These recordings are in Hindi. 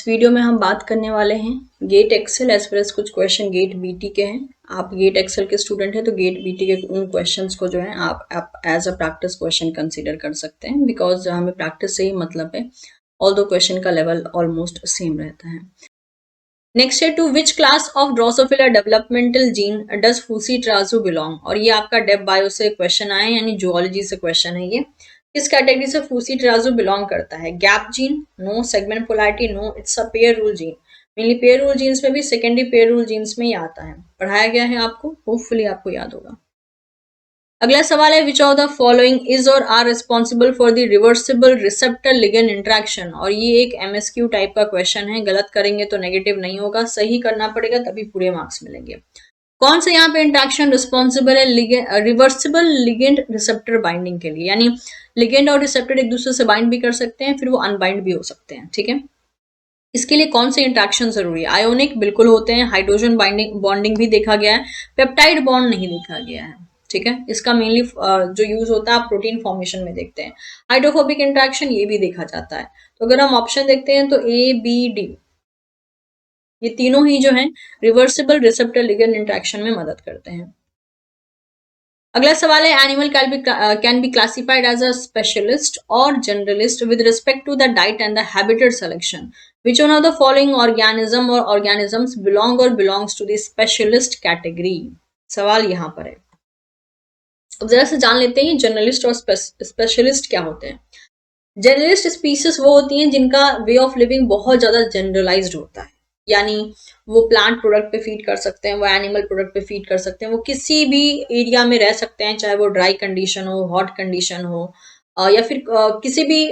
इस वीडियो में हम बात करने वाले हैं GATE XL as well as कुछ क्वेश्चन गेट बीटी के हैं। आप गेट एक्सेल के स्टूडेंट हैं तो गेट बीटी के उन क्वेश्चंस को जो है आप as a practice question consider कर सकते हैं, बिकॉज हमें प्रैक्टिस से ही मतलब है, ऑल्दो क्वेश्चन का लेवल ऑलमोस्ट सेम रहता है। नेक्स्ट है, to which class of Drosophila developmental gene does fushi tarazu belong. और ये आपका डेप बायो से क्वेश्चन आए, यानी जूलॉजी से क्वेश्चन है। ये किस कैटेगरी से फूसी ट्राजू बिलोंग करता है? Gap gene, no. Segment polarity, no. It's a pair rule gene. Mainly pair rule genes में भी सेकेंडरी पेयर रूल जीन्स में ही आता है, पढ़ाया गया है आपको, होपफुली आपको याद होगा। अगला सवाल है, which of the following is or are responsible for the reversible receptor ligand interaction. और ये एक एमएसक्यू टाइप का क्वेश्चन है, गलत करेंगे तो नेगेटिव नहीं होगा, सही करना पड़ेगा तभी पूरे मार्क्स मिलेंगे। कौन सा यहाँ पे इंट्रैक्शन रिस्पॉन्सिबल है रिवर्सिबल लिगेंड रिसेप्टर बाइंडिंग के लिए? यानी लिगेंड और रिसेप्टर एक दूसरे से बाइंड भी कर सकते हैं, फिर वो अनबाइंड भी हो सकते हैं, ठीक है। इसके लिए कौन से इंट्रैक्शन जरूरी है? आयोनिक बिल्कुल होते हैं, हाइड्रोजन बॉन्डिंग भी देखा गया है, पेप्टाइड बॉन्ड नहीं देखा गया है, ठीक है। इसका मेनली जो यूज होता है आप प्रोटीन फॉर्मेशन में देखते हैं। हाइड्रोफोबिक इंट्रैक्शन ये भी देखा जाता है। तो अगर हम ऑप्शन देखते हैं तो ए बी डी, ये तीनों ही जो है रिवर्सिबल रिसेप्टर लिगेंड इंट्रैक्शन में मदद करते हैं। अगला सवाल है, animal can be classified as a specialist or generalist with respect to the diet and the habitat selection. Which one of the following organism or organisms belong or belongs to the specialist category? सवाल यहाँ पर है। अब जरा से जान लेते हैं जर्नलिस्ट और स्पेशलिस्ट क्या होते हैं। जर्नलिस्ट स्पीसीज वो होती हैं जिनका वे ऑफ लिविंग बहुत ज्यादा जनरलाइज्ड होता है, यानी वो प्लांट प्रोडक्ट पे फीड कर सकते हैं, वो एनिमल प्रोडक्ट पे फीड कर सकते हैं, वो किसी भी एरिया में रह सकते हैं, चाहे वो ड्राई कंडीशन हो, हॉट कंडीशन हो, या फिर किसी भी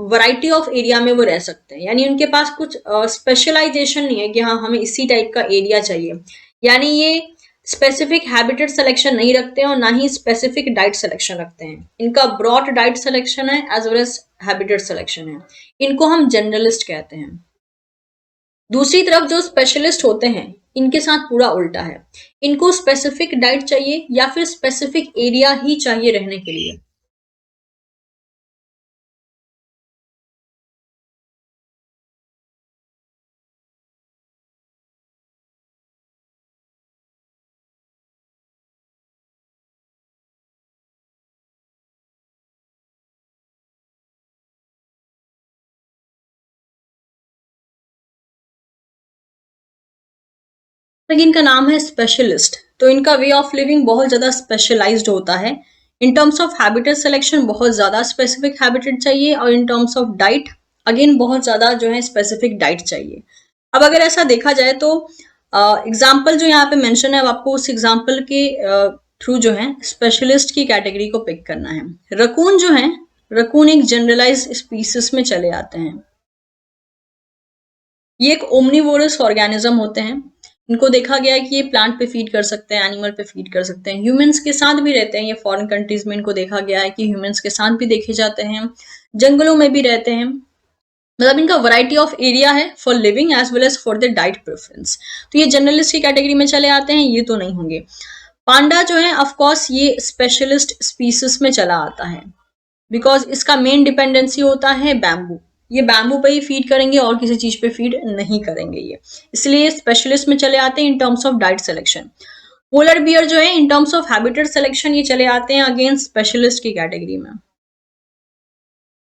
वैरायटी ऑफ एरिया में वो रह सकते हैं। यानी उनके पास कुछ स्पेशलाइजेशन नहीं है कि हाँ हमें इसी टाइप का एरिया चाहिए। यानी ये स्पेसिफिक हैबिटेट सिलेक्शन नहीं रखते हैं और ना ही स्पेसिफिक डाइट सिलेक्शन रखते हैं। इनका ब्रॉड डाइट सिलेक्शन है as well as habitat selection है। इनको हम जनरलिस्ट कहते हैं। दूसरी तरफ जो स्पेशलिस्ट होते हैं इनके साथ पूरा उल्टा है। इनको स्पेसिफिक डाइट चाहिए या फिर स्पेसिफिक एरिया ही चाहिए रहने के लिए। लेकिन इनका नाम है स्पेशलिस्ट, तो इनका वे ऑफ लिविंग बहुत ज्यादा स्पेशलाइज्ड होता है। In terms of habitat selection बहुत ज्यादा स्पेसिफिक हैबिटेट चाहिए, और in terms of diet again बहुत ज्यादा जो है स्पेसिफिक डाइट चाहिए। अब अगर ऐसा देखा जाए तो एग्जाम्पल जो यहाँ पे मेंशन है, अब आपको उस एग्जाम्पल के थ्रू जो है स्पेशलिस्ट की कैटेगरी को पिक करना है। रकून जो है, रकून एक जनरलाइज स्पीसीज में चले आते हैं। ये एक ओमनिवोरस ऑर्गेनिज्म होते हैं। इनको देखा गया है कि ये प्लांट पे फीड कर सकते हैं, एनिमल पे फीड कर सकते हैं, ह्यूमंस के साथ भी रहते हैं। ये फॉरेन कंट्रीज में इनको देखा गया है कि ह्यूमंस के साथ भी देखे जाते हैं, जंगलों में भी रहते हैं। मतलब इनका वैरायटी ऑफ एरिया है for living as well as for the diet preference. तो ये जर्नलिस्ट की कैटेगरी में चले आते हैं, ये तो नहीं होंगे। पांडा जो है ऑफकोर्स ये स्पेशलिस्ट स्पीसीज में चला आता है, बिकॉज इसका मेन डिपेंडेंसी होता है बैम्बू। ये बैम्बू पे ही फीड करेंगे और किसी चीज पे फीड नहीं करेंगे ये, इसलिए स्पेशलिस्ट में चले आते हैं in terms of diet selection. Polar bear जो है in terms of habitat selection ये चले आते हैं अगेन स्पेशलिस्ट की कैटेगरी में।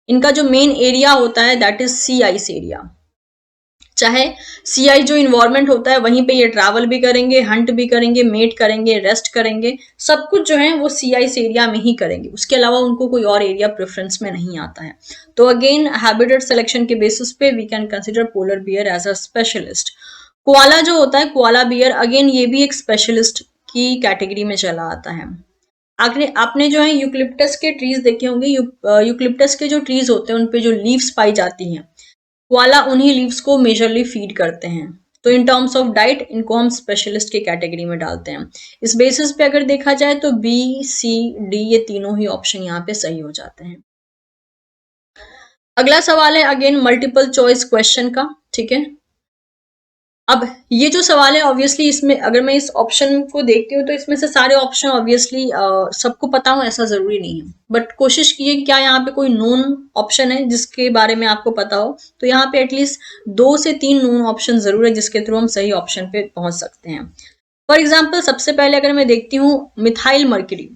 इनका जो मेन एरिया होता है that is C ice area. चाहे सी आई जो इन्वायरमेंट होता है वहीं पे ये ट्रैवल भी करेंगे, हंट भी करेंगे, मेट करेंगे, रेस्ट करेंगे, सब कुछ जो है वो सी आई एरिया में ही करेंगे। उसके अलावा उनको कोई और एरिया प्रेफरेंस में नहीं आता है। तो अगेन हैबिटेट सिलेक्शन के बेसिस पे we can consider polar bear as a specialist. Koala जो होता है, कोआला बियर अगेन ये भी एक स्पेशलिस्ट की कैटेगरी में चला आता है। आपने जो है यूक्लिप्टस के ट्रीज देखे होंगे। यूक्लिप्टस के जो ट्रीज होते हैं उनपे जो लीव्स पाई जाती हैं, कोआला उन्हीं लीव्स को मेजरली फीड करते हैं। तो इन टर्म्स ऑफ डाइट इनको हम स्पेशलिस्ट की कैटेगरी में डालते हैं। इस बेसिस पे अगर देखा जाए तो बी सी डी ये तीनों ही ऑप्शन यहाँ पे सही हो जाते हैं। अगला सवाल है अगेन मल्टीपल चॉइस क्वेश्चन का, ठीक है। अब ये जो सवाल है ऑब्वियसली इसमें अगर मैं इस ऑप्शन को देखती हूँ तो इसमें से सारे ऑप्शन ऑब्वियसली सबको पता हो ऐसा जरूरी नहीं है, बट कोशिश कीजिए कि क्या यहाँ पे कोई नोन ऑप्शन है जिसके बारे में आपको पता हो। तो यहाँ पे एटलीस्ट 2 से 3 नोन ऑप्शन जरूर है जिसके थ्रू हम सही ऑप्शन पे पहुंच सकते हैं। फॉर एग्जाम्पल सबसे पहले अगर मैं देखती हूँ मिथाइल मर्क्यूरी,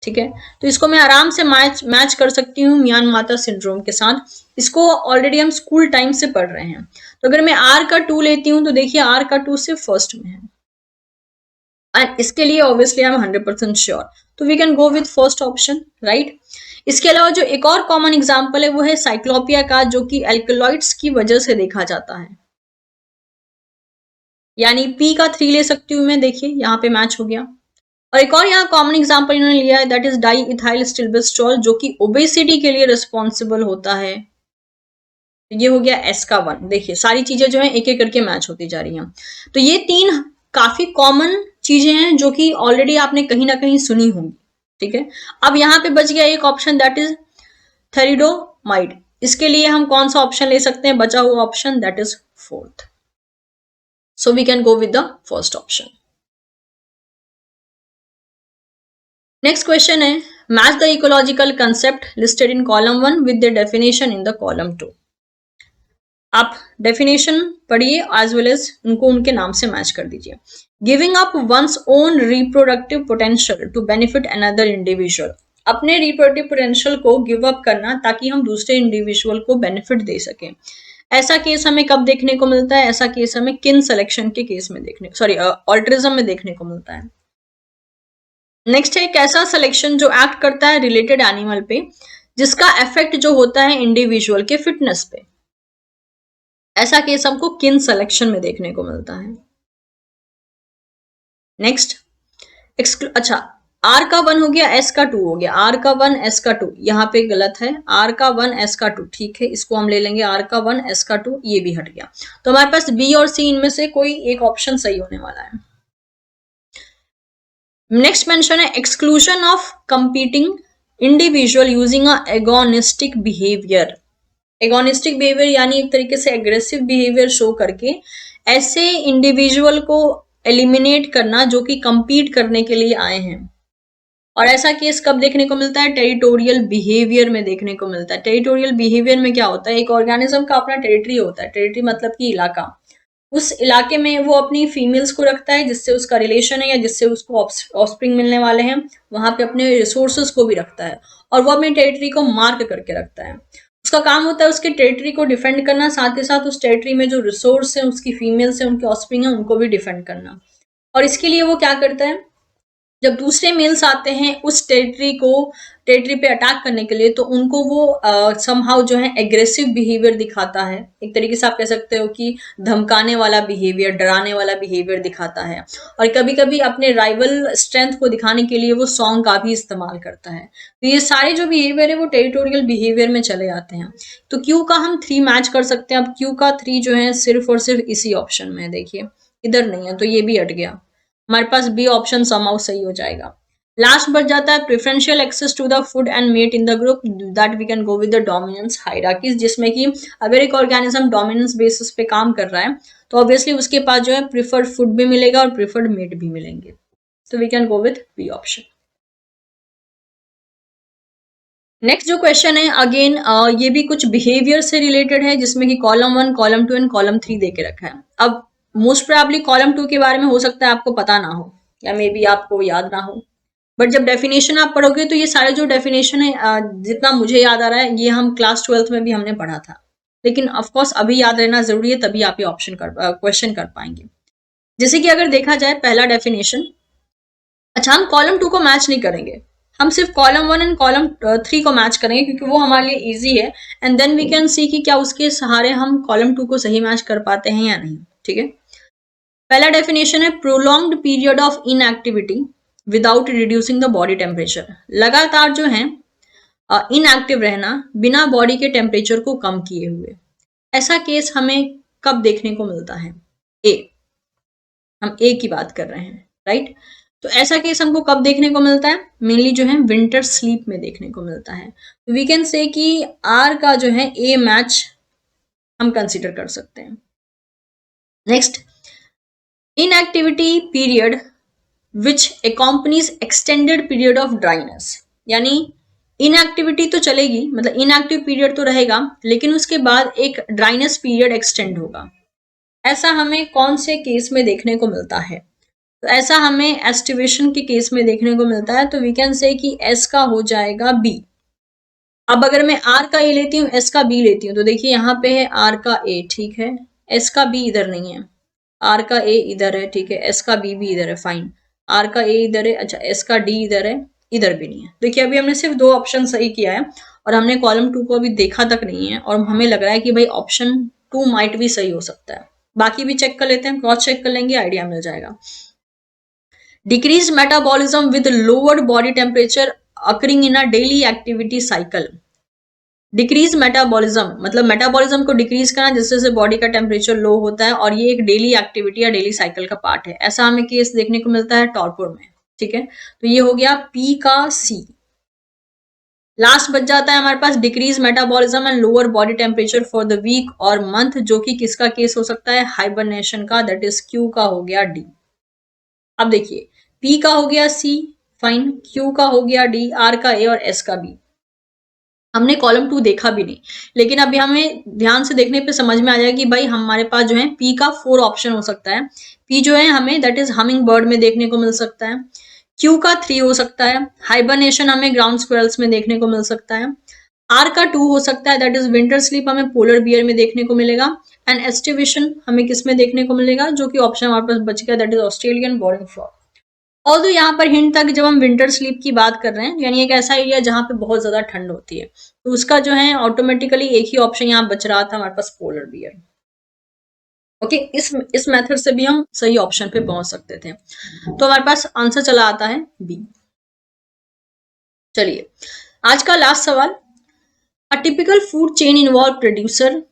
ठीक है, तो इसको मैं आराम से मैच मैच कर सकती हूँ मियान माता सिंड्रोम के साथ। इसको ऑलरेडी हम स्कूल टाइम से पढ़ रहे हैं। तो अगर मैं आर का 2 लेती हूँ तो देखिए आर का 2 सिर्फ फर्स्ट में है, एंड इसके लिए ऑब्वियसली आई एम 100% श्योर, तो we can go with first option, right. इसके अलावा जो एक और कॉमन एग्जाम्पल है वो है साइक्लोपिया का, जो कि एल्कलॉइड्स की वजह से देखा जाता है, यानी पी का 3 ले सकती हूँ मैं, देखिए यहाँ पे मैच हो गया। और एक और यहाँ कॉमन एग्जांपल इन्होंने लिया है, दैट इज डाई इथाइल स्टिल्बेस्ट्रॉल, जो कि ओबेसिटी के लिए रिस्पॉन्सिबल होता है। ये हो गया एस का 1। देखिए सारी चीजें जो है एक एक करके मैच होती जा रही हैं। तो ये 3 काफी कॉमन चीजें हैं जो कि ऑलरेडी आपने कहीं ना कहीं सुनी होंगी, ठीक है। अब यहाँ पे बच गया एक ऑप्शन, दैट इज थेरिडोमाइड। इसके लिए हम कौन सा ऑप्शन ले सकते हैं, बचा हुआ option, that is fourth. So we can go with the first option. Next question है, match the ecological concept listed in column 1 with the definition in the column 2। आप डेफिनेशन पढ़िए एज वेल एज उनको उनके नाम से मैच कर दीजिए। Giving up one's own reproductive potential to benefit another individual, अपने रिप्रोडक्टिव पोटेंशियल को गिव अप करना ताकि हम दूसरे इंडिविजुअल को बेनिफिट दे सकें। ऐसा केस हमें कब देखने को मिलता है, ऐसा केस हमें किन सिलेक्शन के केस में देखने, सॉरी ऑल्ट्रिज्म में देखने को मिलता है। नेक्स्ट है एक ऐसा सिलेक्शन जो एक्ट करता है रिलेटेड एनिमल पे जिसका इफेक्ट जो होता है इंडिविजुअल के फिटनेस पे। ऐसा केस हमको किन सिलेक्शन में देखने को मिलता है। नेक्स्ट अच्छा, आर का 1 हो गया, एस का 2 हो गया, आर का 1 एस का 2, यहाँ पे गलत है, आर का 1 एस का 2, ठीक है, इसको हम ले लेंगे आर का 1 एस का 2, ये भी हट गया। तो हमारे पास बी और सी इनमें से कोई एक ऑप्शन सही होने वाला है। नेक्स्ट मेंशन है exclusion of competing individual using a agonistic behaviour. Agonistic behaviour यानी एक तरीके से एग्रेसिव बिहेवियर शो करके ऐसे इंडिविजुअल को एलिमिनेट करना जो कि कंपीट करने के लिए आए हैं। और ऐसा केस कब देखने को मिलता है, टेरिटोरियल बिहेवियर में देखने को मिलता है। टेरिटोरियल बिहेवियर में क्या होता है, एक ऑर्गेनिज्म का अपना टेरिटरी होता है, टेरिटरी मतलब कि इलाका, उस इलाके में वो अपनी फीमेल्स को रखता है जिससे उसका रिलेशन है या जिससे उसको ऑफस्प्रिंग मिलने वाले हैं, वहां पे अपने रिसोर्सेज को भी रखता है और वो अपनी टेरिटरी को मार्क करके रखता है। उसका काम होता है उसके टेरिटरी को डिफेंड करना, साथ ही साथ उस टेरिटरी में जो रिसोर्स है, उसकी फीमेल्स है, उनके ऑफस्प्रिंग है, उनको भी डिफेंड करना। और इसके लिए वो क्या करता है, जब दूसरे मेल्स आते हैं उस टेरिटरी पे अटैक करने के लिए, तो उनको वो समहाउ जो है एग्रेसिव बिहेवियर दिखाता है। एक तरीके से आप कह सकते हो कि धमकाने वाला बिहेवियर, डराने वाला बिहेवियर दिखाता है। और कभी कभी अपने राइवल स्ट्रेंथ को दिखाने के लिए वो सॉन्ग का भी इस्तेमाल करता है। तो ये सारे जो बिहेवियर है वो टेरिटोरियल बिहेवियर में चले जाते हैं। तो क्यू का हम 3 मैच कर सकते हैं। अब क्यू का 3 जो है सिर्फ और सिर्फ इसी ऑप्शन में है, देखिए इधर नहीं है, तो ये भी हट गया। हमारे पास बी ऑप्शन समहाउ सही हो जाएगा। लास्ट बच जाता है preferential access to the food and mate in the group, that we can go with the dominance hierarchies, जिसमें कि अगर एक ऑर्गेनिज्म डोमिनेंस बेसिस पे काम कर रहा है तो ऑब्वियसली उसके पास जो है प्रिफर्ड फूड भी मिलेगा और प्रिफर्ड मेट भी मिलेंगे। तो we can go with B option. Next जो क्वेश्चन है अगेन ये भी कुछ बिहेवियर से रिलेटेड है, जिसमें कि कॉलम 1, कॉलम 2 एंड कॉलम 3 दे के रखा है। अब मोस्ट प्रोबेबली कॉलम 2 के बारे में हो सकता है आपको पता ना हो या मे बी आपको याद ना हो, बट जब डेफिनेशन आप पढ़ोगे तो ये सारे जो डेफिनेशन है जितना मुझे याद आ रहा है ये हम क्लास 12th में भी हमने पढ़ा था, लेकिन ऑफ कोर्स अभी याद रहना जरूरी है, तभी आप ये ऑप्शन क्वेश्चन कर पाएंगे। जैसे कि अगर देखा जाए पहला डेफिनेशन, अच्छा हम कॉलम 2 को मैच नहीं करेंगे, हम सिर्फ कॉलम 1 एंड कॉलम 3 को मैच करेंगे क्योंकि वो हमारे लिए इजी है, and then we can see कि क्या उसके सहारे हम कॉलम 2 को सही मैच कर पाते हैं या नहीं, ठीक है। पहला डेफिनेशन है prolonged period of inactivity without reducing the body temperature, लगातार जो है इनएक्टिव रहना बिना बॉडी के टेम्परेचर को कम किए हुए। ऐसा केस हमें कब देखने को मिलता है, ए, हम ए की बात कर रहे हैं, राइट। तो ऐसा केस हमको कब देखने को मिलता है, मेनली जो है विंटर स्लीप में देखने को मिलता है। तो वी कैन से कि आर का जो है ए मैच हम कंसीडर कर सकते हैं। Next inactivity period which accompanies extended period of dryness, यानी इनएक्टिविटी तो चलेगी, मतलब इनएक्टिव पीरियड तो रहेगा, लेकिन उसके बाद एक ड्राइनेस पीरियड एक्सटेंड होगा। ऐसा हमें कौन से केस में देखने को मिलता है? तो ऐसा हमें एस्टिवेशन के केस में देखने को मिलता है। तो वी कैन से कि एस का हो जाएगा बी। अब अगर मैं आर का ए लेती हूँ, एस का बी लेती हूँ, तो देखिए यहाँ पे है आर का ए, ठीक है, एस का बी इधर नहीं है, आर का ए इधर है, ठीक है, एस का बी भी इधर है, फाइन, आर का ए इधर है, अच्छा एस का डी इधर है, इधर भी नहीं है। देखिए अभी हमने सिर्फ दो ऑप्शन सही किया है और हमने कॉलम 2 को अभी देखा तक नहीं है, और हमें लग रहा है कि भाई ऑप्शन 2 माइट भी सही हो सकता है। बाकी भी चेक कर लेते हैं, क्रॉस चेक कर लेंगे, आइडिया मिल जाएगा। Decreased metabolism with lowered body temperature occurring in a daily activity cycle. Decrease metabolism मतलब मेटाबॉलिज्म को डिक्रीज करना जिससे से बॉडी का टेम्परेचर लो होता है, और ये एक डेली एक्टिविटी या डेली साइकिल का पार्ट है। ऐसा हमें केस देखने को मिलता है टॉर्पोर में, ठीक है। तो ये हो गया पी का सी। लास्ट बच जाता है हमारे पास decrease metabolism and lower body temperature for the week or month, जो कि किसका केस हो सकता है? हाइबरनेशन का, दैट इज क्यू का हो गया डी। अब देखिए पी का हो गया सी, फाइन, क्यू का हो गया डी, आर का ए और एस का बी। हमने कॉलम 2 देखा भी नहीं, लेकिन अभी हमें ध्यान से देखने पे समझ में आ जाएगा कि भाई हमारे पास जो है पी का 4 ऑप्शन हो सकता है। पी जो है हमें दैट इज हमिंग बर्ड में देखने को मिल सकता है, क्यू का 3 हो सकता है, हाइबरनेशन हमें ग्राउंड स्क्वेरल्स में देखने को मिल सकता है, आर का 2 हो सकता है, दैट इज विंटर स्लीप हमें पोलर बियर में देखने को मिलेगा, एंड एस्टिवेशन हमें किस में देखने को मिलेगा, जो कि ऑप्शन हमारे पास बच गया, that is Australian boring frog. Although यहाँ पर हिंट था कि जब हम विंटर स्लीप की बात कर रहे हैं, यानी एक ऐसा एरिया जहाँ पे बहुत ज्यादा ठंड होती है, तो उसका जो है ऑटोमेटिकली एक ही ऑप्शन यहाँ बच रहा था हमारे पास, पोलर बियर। ओके, इस मेथड से भी हम सही ऑप्शन पे पहुंच सकते थे। तो हमारे पास आंसर चला आता है बी। चलिए आज का लास्ट सवाल। A typical food chain involve producer,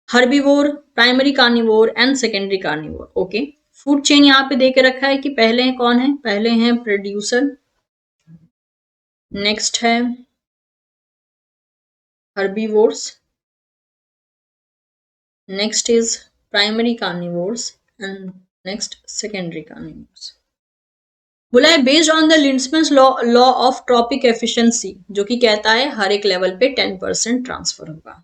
herbivore, primary carnivore and secondary carnivore. Okay, food chain यहाँ पे दे के रखा है कि पहले है कौन है? पहले है प्रोड्यूसर, नेक्स्ट है herbivores, next is primary carnivores and next secondary carnivores। बोला है based on the Lindeman's law of trophic efficiency, जो कि कहता है हर एक लेवल पे 10% ट्रांसफर होगा।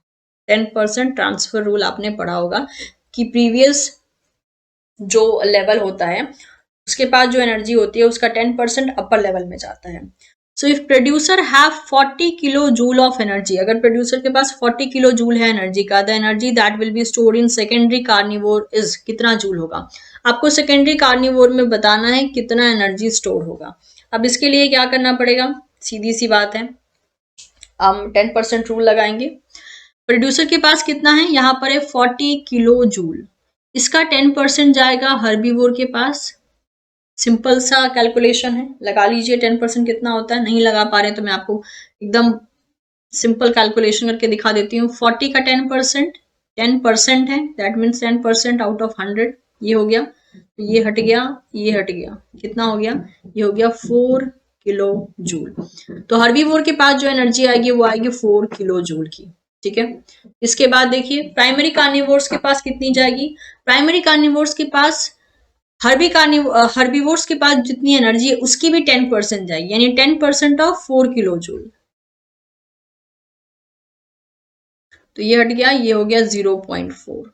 10% ट्रांसफर रूल आपने पढ़ा होगा कि प्रीवियस जो लेवल होता है उसके पास जो एनर्जी होती है उसका 10% अपर लेवल में जाता है। So if producer have 40 kilo joule of energy, अगर प्रोड्यूसर के पास 40 किलो जूल है एनर्जी का, the energy that will be stored in secondary carnivore is, कितना जूल होगा? आपको सेकेंडरी कार्निवोर में बताना है कितना एनर्जी स्टोर होगा। अब इसके लिए क्या करना पड़ेगा? सीधी सी बात है, हम 10% रूल लगाएंगे। प्रोड्यूसर के पास कितना है? यहाँ पर है 40 किलो जूल, इसका 10% जाएगा हर्बीवोर के पास। सिंपल सा कैलकुलेशन है, लगा लीजिए 10% कितना होता है। नहीं लगा पा रहे तो मैं आपको एकदम सिंपल कैलकुलेशन करके दिखा देती हूँ। 40 का 10%, 10% है, दैट मीन्स 10% आउट ऑफ 100, ये हो गया, तो ये हट गया, ये हट गया, कितना हो गया? ये हो गया 4 किलो जूल। तो हर्बीवोर के पास जो एनर्जी आएगी वो आएगी 4 किलो जूल की, ठीक है। इसके बाद देखिए प्राइमरी कार्निवोर्स के पास कितनी जाएगी? प्राइमरी कार्निवोर्स के पास हर्बीवोर्स के पास जितनी एनर्जी है उसकी भी 10% जाएगी, यानी 10% ऑफ 4 किलो जूल। तो ये हट गया, ये हो गया 0.4।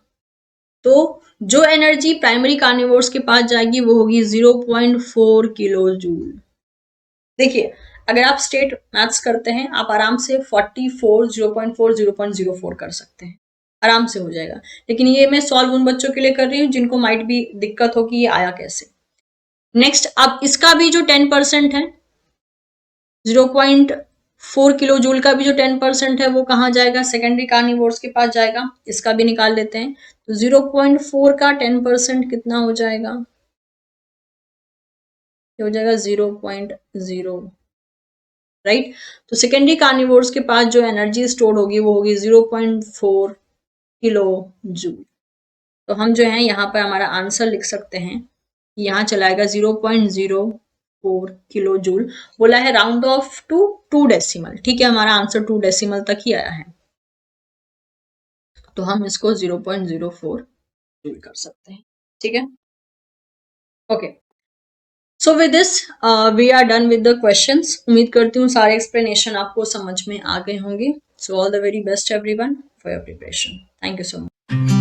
तो जो एनर्जी प्राइमरी कार्निवोर्स के पास जाएगी वो होगी 0.4 किलो जूल। देखिए अगर आप स्टेट मैथ्स करते हैं आप आराम से 44 0.4 0.04 कर सकते हैं, आराम से हो जाएगा। लेकिन ये मैं सॉल्व उन बच्चों के लिए कर रही हूँ जिनको माइट भी दिक्कत हो कि ये आया कैसे। नेक्स्ट, अब इसका भी जो 10% है, 0.4 किलो जूल का भी जो 10% है वो कहाँ जाएगा? सेकेंडरी कार्निवोर्स के पास जाएगा। इसका भी निकाल लेते हैं। तो 0.4 का 10% कितना हो जाएगा? ये हो जाएगा 0.0, राइट। तो सेकेंडरी कार्निवोर्स के पास जो एनर्जी स्टोर होगी वो होगी 0.4 किलो जूल। तो हम जो है यहाँ पर हमारा आंसर लिख सकते हैं, यहाँ चलाएगा 0.04 किलो जूल। बोला है राउंड ऑफ टू 2 डेसिमल, ठीक है, हमारा आंसर 2 डेसिमल तक ही आया है, तो हम इसको 0.04 जूल कर सकते हैं, ठीक है। Okay, so with this we are done with the questions. उम्मीद करती हूँ सारे एक्सप्लेनेशन आपको समझ में आ गए होंगे। So all the very best everyone for your preparation. Thank you so much.